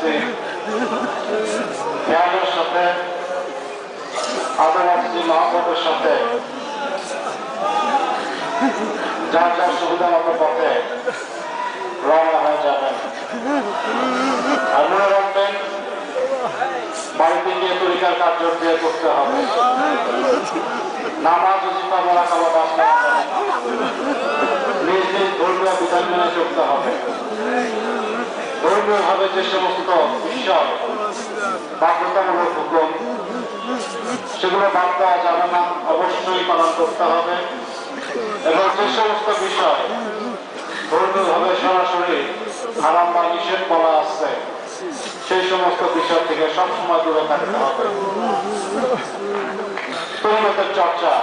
করতেছি জ্ঞানের সাথে আদালতের মহব্বতের সাথে যার যার সুবিধা মতো পথে রওনা হয়ে যাবেন। আর মনে রাখবেন বাড়িতে গিয়ে তরিকার কার্য দিয়ে করতে হবে। নামাজ ওজিফা মোরাকাবা বাসনা নিজ নিজ ধর্মীয় বিধান মেনে চলতে হবে। ধর্মীয় ভাবে যে সমস্ত বিষয় বাধ্যতামূলক হুকুম সেগুলো বাদ দেওয়া যাবে না, অবশ্যই পালন করতে হবে। এবং যে সমস্ত বিষয় ধর্মীয় ভাবে সরাসরি হারাম বা নিষেধ বলা আছে সেই সমস্ত বিষয় থেকে সবসময় দূরে থাকতে হবে। তরিকতের চর্চা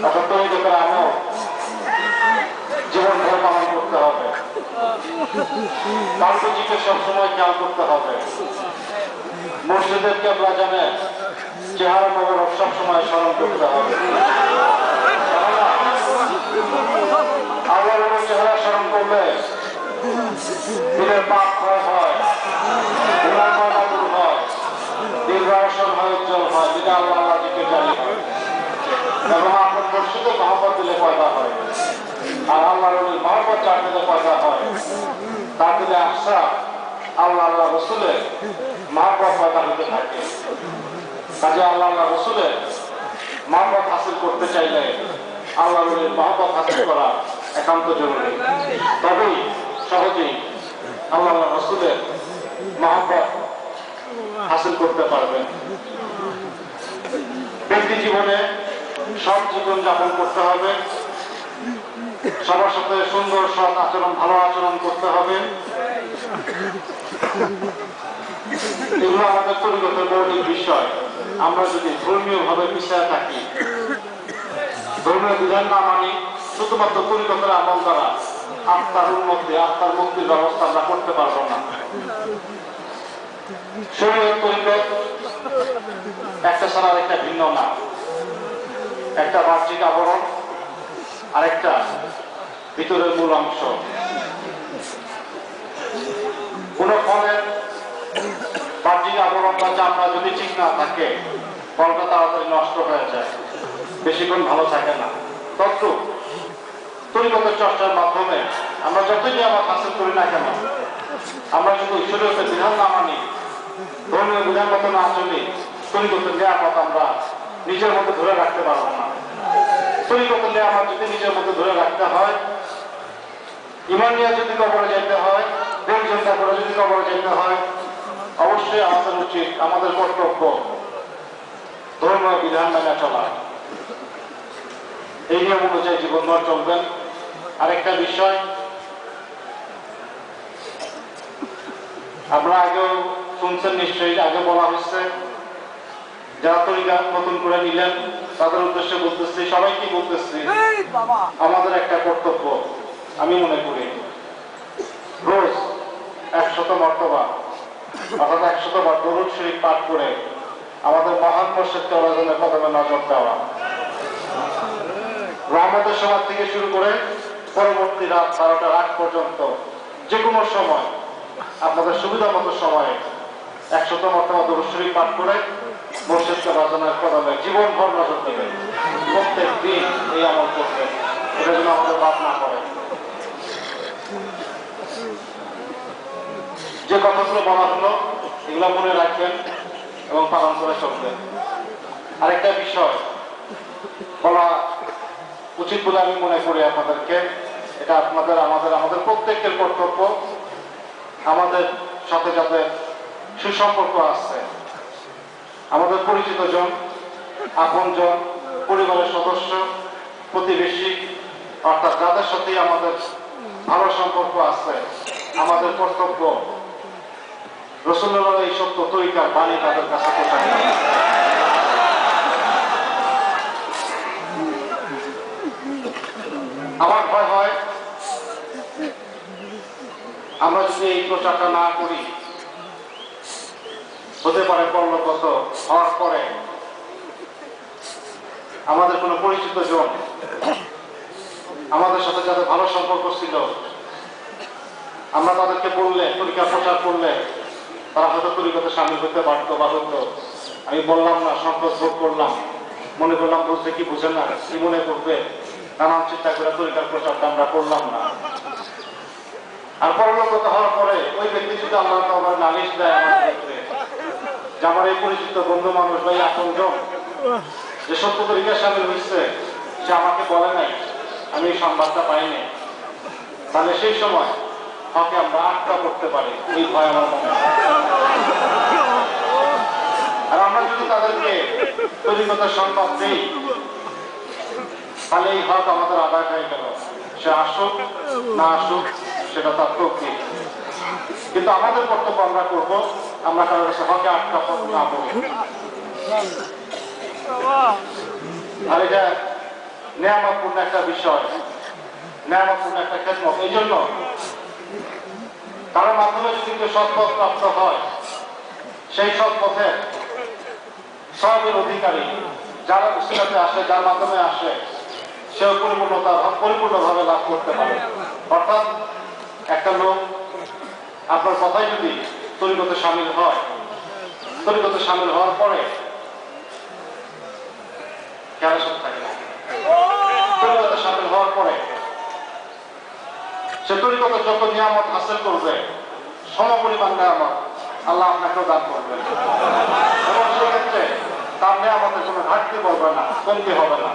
অর্থাৎ তরিকতের আমল জীবন ভর পালন করতে হবে। কালপুজিকে সবসময় খেয়াল করতে হবে। মসজিদের কেবলা জানে চেহারা মোবারক সবসময় স্মরণ করতে হবে। আল্লাহর চেহারা স্মরণ করলে দিলের পাপ ক্ষয় হয়, গুনাহ দূর হয়, দিল রওশন হয়, উজ্জ্বল হয়, যেটা আল্লাহ দিকে জারি হয় এবং আপনার মুর্শিদের মহব্বত দিলে পয়দা হয়। আর আল্লাহর ওই মহব্বত যার দিলে পয়দা হয় তার দিলে আশা আল্লাহ রসুলের মহব্বত পয়দা হতে থাকে। কাজে আল্লাহ রসুলের মহব্বত হাসিল করতে চাইলে আল্লাহর ওই মহব্বত হাসিল করা একান্ত জরুরি। তবেই সহজেই আল্লাহ রসুলের মহব্বত হাসিল করতে পারবেন। ব্যক্তি জীবনে সৎ জীবন যাপন করতে হবে, সবার সাথে সুন্দর সৎ আচরণ, ভালো আচরণ করতে হবে। এগুলো আমাদের তরিকতের মৌলিক বিষয়। আমরা যদি ধর্মীয় ভাবে পিছিয়ে থাকি, ধর্মীয় বিধান না মানি, শুধুমাত্র তরিকতের আমল দ্বারা আত্মার উন্নতি, আত্মার মুক্তির ব্যবস্থা আমরা করতে পারবো না। শরীয়ত তরিকত একটা ছাড়া একটা ভিন্ন না। একটা বাহ্যিক আবরণ, আরেকটা ভিতরের মূল অংশ। কোন ফলের বাহ্যিক আবরণ বা চামড়া যদি ঠিক না থাকে ফলটা তাড়াতাড়ি নষ্ট হয়ে যায়, বেশিক্ষণ ভালো থাকে না। তদ্রূপ তরিকতের চর্চার মাধ্যমে আমরা যতই আমার হাসিল করি না কেন, আমরা যদি ঈশ্বরের বিধান না মানি, ধর্মীয় বিধান মতো না চলি, তরিকতের নিয়ামত আমরা নিজের মধ্যে ধরে রাখতে পারবো না। তরিকতের নিয়ামত যদি নিজের মধ্যে ধরে রাখতে হয়, ঈমান নিয়ে যদি কবরে যেতে হয়, দিন চিন্তা করে যদি কবরে যেতে হয়, অবশ্যই আমাদের উচিত, আমাদের কর্তব্য ধর্মীয় বিধান মেনে চলা। এই নিয়ম অনুযায়ী জীবনভর চলবেন। আরেকটা বিষয়, আমরা আগেও শুনছেন নিশ্চয়ই, আগে বলা হচ্ছে, যারা তরিকা নতুন করে নিলেন তাদের উদ্দেশ্যে বলতেছি, সবাইকে বলতেছি, আমাদের একটা কর্তব্য আমি মনে করি, রোজ 100 মর্তবা অর্থাৎ 100 বার দরুদ শরীফ পাঠ করে আমাদের মহান মুর্শিদ কেবলার কদমে নজর দেওয়া। রহমতের সময় থেকে শুরু করে পরবর্তী রাত 12টার আগ পর্যন্ত যে কোনো সময় আপনাদের সুবিধা মতো সময়ে 100 মর্তবা দরুদ শরীফ পাঠ করে মুর্শিদ কেবলার কদমে জীবনভর নজর দেবেন। প্রত্যেক দিন এই আমল করবেন, এটা যেন আমাদের বাদ না করে। যে কথাগুলো বলা হলো এগুলো মনে রাখবেন এবং পালন করে চলবেন। আরেকটা বিষয় বলা উচিত বলে আমি মনে করি আপনাদেরকে, এটা আপনাদের আমাদের প্রত্যেকের কর্তব্য। আমাদের সাথে যাদের সুসম্পর্ক আছে, আমাদের পরিচিত জন, আপন জন, পরিবারের সদস্য, প্রতিবেশী, অর্থাৎ যাদের সাথেই আমাদের ভালো সম্পর্ক আছে, আমাদের কর্তব্য রাসূলুল্লাহর এই সত্য তরিকার বাণী তাদের কাছে পৌঁছানো। আমার ভয় হয় আমরা যদি এই প্রচারটা না করি, হতে পারে পরলোকগত হওয়ার পরে আমাদের কোনো পরিচিত জন, আমাদের সাথে যাদের ভালো সম্পর্ক ছিল, আমরা তাদেরকে বললে, তরিকা প্রচার করলে তারা হয়তো তরিকতে সামিল হতে পারতো বা হতো। আমি বললাম না, সংকোচ বোধ করলাম, মনে করলাম বুঝতে কি বুঝে না, কি মনে করবে, নানান চিন্তা করে তরিকার প্রচারটা আমরা করলাম না। আর পরলোকগত হওয়ার পরে ওই ব্যক্তি যদি আল্লাহ আমার নালিশ দেয় আমার ক্ষেত্রে, যে আমার এই পরিচিত বন্ধু মানুষ বা আপনজন যে সত্য তরিকায় সামিল হয়েছে, সে আমাকে বলে নাই, আমি এই সংবাদটা পাইনি, তাহলে সেই সময় হকে আমরা আটকা করতে পারি, এই ভয় আমার মনে হয়। আর আমরা যদি তাদেরকে তরিকতার সংবাদ দিই, তাহলে এই হক আমাদের আদায় হয়ে গেল। সে আসুক না আসুক সেটা তার তকদির। কিন্তু আমাদের কর্তব্য আমরা করব, আমরা কারোর কাছে হকে আটকা না করব। আর এটা নেয়ামতপূর্ণ একটা বিষয়, নেয়ামতপূর্ণ একটা খেদমত। এই জন্য তার মাধ্যমে যদি কেউ সৎপথ প্রাপ্ত হয়, সেই সৎপথে সবের অধিকারী যারা উসিলাতে আসে, যার মাধ্যমে আসে, সেও পরিপূর্ণভাবে লাভ করতে পারে। অর্থাৎ একটা লোক আপনার কথাই যদি তরিকতে সামিল হয়, তরিকতে সামিল হওয়ার পরে ক্যারাসত থাকে না, তরিকতে সামিল হওয়ার পরে সে তরিকতে যত নিয়ামত হাসিল করবে, সমপরিমাণ নিয়ামত আল্লাহ আপনাকেও দান করবেন, এবং সেক্ষেত্রে তার নিয়ামতের কোনো ঘাটতি পড়বে না, কমতি হবে না।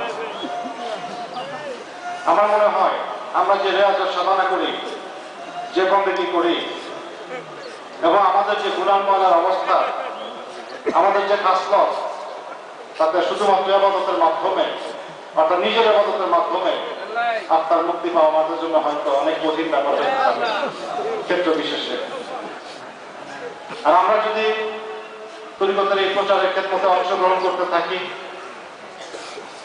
আমার মনে হয় আমরা যে রেয়াজের সাধনা করি, যে বন্দেগী করি, এবং আমাদের যে গুনাহ ময়লার অবস্থা, আমাদের যে খাসলত, তাতে শুধুমাত্র ইবাদতের মাধ্যমে, অর্থাৎ নিজের ইবাদতের মাধ্যমে আত্মার মুক্তি পাওয়া আমাদের জন্য হয়তো অনেক কঠিন ব্যাপার হতে পারে ক্ষেত্র বিশেষে। আর আমরা যদি তরিকতের এই প্রচারের ক্ষেত্রে অংশগ্রহণ করতে থাকি,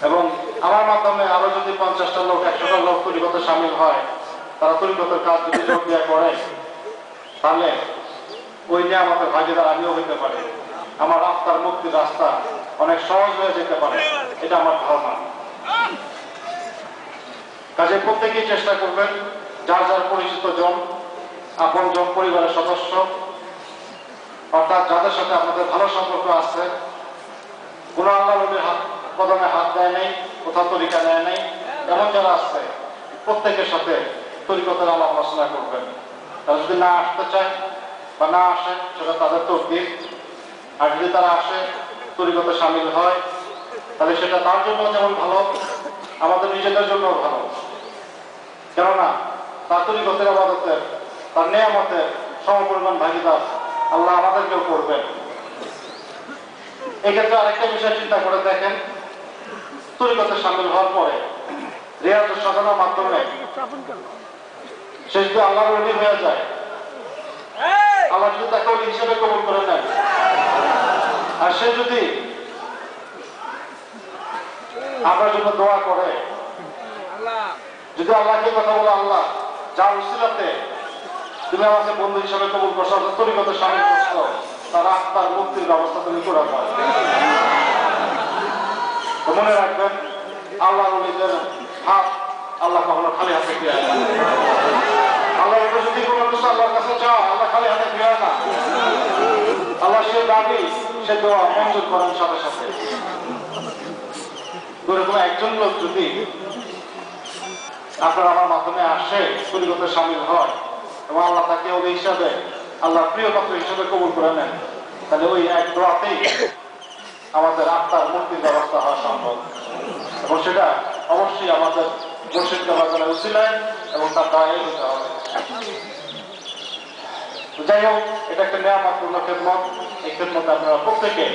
এবং আমার মাধ্যমে আরো যদি 50টা লোক 100টা লোক তরিকতে সামিল হয়, তারা তরিকতের কাজ যদি যোগ দেওয়া করে, তাহলে ওই নিয়ে আমাদের ভাগিদার আমিও হইতে পারে। আমার আত্মার মুক্তির রাস্তা অনেক সহজ হয়ে যেতে পারে, এটা আমার ধারণা। কাজে প্রত্যেকেই চেষ্টা করবেন যার যার পরিচিত জন, আপন জন, পরিবারের সদস্য, অর্থাৎ যাদের সাথে আপনাদের ভালো সম্পর্ক আছে, কোন আল্লাহ নবীর হাত কদমে হাত দেয় নাই, কোথাও তরিকা নেয় নাই, এমন যারা আছে প্রত্যেকের সাথে তরিকতের আলাপ আলোচনা করবেন। তারা যদি না আসতে চায় বা না আসে, সেটা তাদের তকদির। আর যদি তারা আসে, তরিকতে সামিল হয়, তাহলে সেটা তার জন্য যেমন ভালো, আমাদের নিজেদের জন্য ভালো। কেননা তার তরিকতের ইবাদতের, তার নিয়ামতের সমপরিমাণ ভাগিদার আল্লাহ আমাদেরকেও করবেন। এক্ষেত্রে আরেকটা বিষয় চিন্তা করে দেখেন, তরিকতে সামিল হওয়ার পরে রিয়াজের সাধনার মাধ্যমে সে যদি আল্লাহর ওলি হয়ে যায়, আল্লাহ যদি তাকে ওলি হিসেবে কবুল করে নেন, আর সে যদি আপনার জন্য দোয়া করে, যদি আল্লাহকে কথা বলে, আল্লাহ যার উসিলাতে তুমি আমাকে বন্ধু হিসাবে কবুল করছো, তরিকতে সামিল করছো, তার আত্মার মুক্তির ব্যবস্থা তুমি করে দাও। মনে রাখবেন, আল্লাহর ওলিদের হাত আল্লাহ কখনো খালি হাতে ফিরায় না। আল্লাহ যদি কোনো কিছু আল্লাহর কাছে চাও, আল্লাহ খালি হাতে ফিরায় না। আল্লাহ সে দাবি, সে দোয়া মঞ্জুর করেন সাথে সাথে। এরকম একজন লোক যদি আপনার আমার মাধ্যমে আসে, তরিকতে সামিল হয়, এবং আল্লাহ তাকে ওলি হিসাবে, আল্লাহর প্রিয় পাত্র হিসাবে কবুল করে নেন, তাহলে ওই এক দোয়াতেই আমাদের আত্মার মুক্তির ব্যবস্থা হওয়া সম্ভব। এবং সেটা অবশ্যই আমাদের মুর্শিদকে বাজারে উছিলেন এবং তার দায়ে হতে হবে। যাই হোক, এটা একটা নিয়ামতপূর্ণ খেদমত। এই খেদমতে আপনারা প্রত্যেকে